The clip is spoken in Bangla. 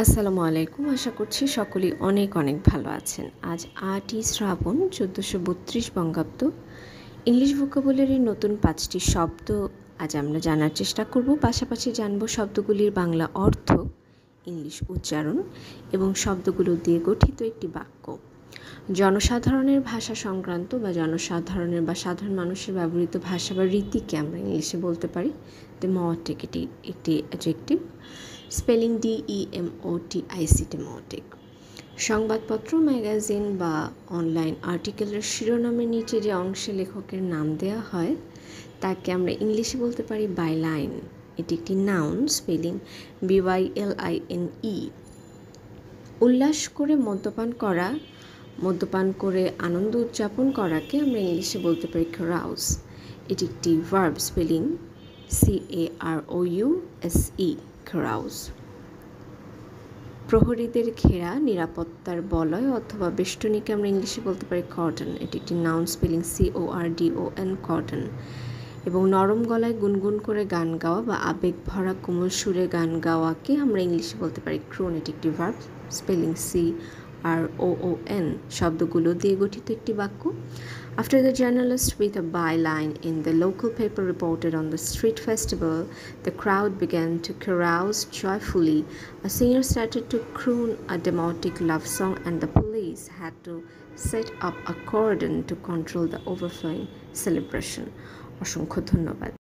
আসসালামু আলাইকুম। আশা করছি সকলেই অনেক অনেক ভালো আছেন। আজ ৮ই শ্রাবণ ১৪৩২ বঙ্গাব্দ। ইংলিশ ভোকাবুলারির নতুন ৫টি শব্দ আজ আমরা জানার চেষ্টা করব। পাশাপাশি জানব শব্দগুলির বাংলা অর্থ, ইংলিশ উচ্চারণ এবং শব্দগুলো দিয়ে গঠিত একটি বাক্য। জনসাধারণের ভাষা সংক্রান্ত বা জনসাধারণের বা সাধারণ মানুষের ব্যবহৃত ভাষা বা রীতিকে আমরা ইংলিশে বলতে পারি ডেমোটিক। এটি একটি অ্যাডজেক্টিভ। Spelling DEMOTIC ডেমোটিক। সংবাদপত্র, ম্যাগাজিন বা অনলাইন আর্টিকেলের শিরোনামের নিচে যে অংশে লেখকের নাম দেওয়া হয় তাকে আমরা ইংলিশে বলতে পারি বাইলাইন। এটি একটি নাউন। Spelling BYLINE। উল্লাস করে মদ্যপান করে আনন্দ উদযাপন করাকে আমরা ইংলিশে বলতে পারি ক্যারাউজ। এটি একটি ভার্ব। Spelling CAROUSE ক্যারাউজ। প্রহরীদের ঘেরা নিরাপত্তার বলয় অথবা বেষ্টনীকে আমরা ইংলিশে বলতে পারি কর্ডন। এটি একটি নাউন। Spelling CORDON cordon. এবং নরম গলায় গুনগুন করে গান গাওয়া বা আবেগ ভরা কোমল সুরে গান গাওয়াকে আমরা ইংলিশে বলতে পারি ক্রোন। এটি একটি ভার্ব। Spelling CROON। শব্দগুলো দিয়ে গঠিত একটি বাক্য। After the journalist with a byline in the local paper reported on the street festival, the crowd began to carouse joyfully. A singer started to croon a demotic love song and the police had to set up a cordon to control the overflowing celebration. অসংখ্য ধন্যবাদ।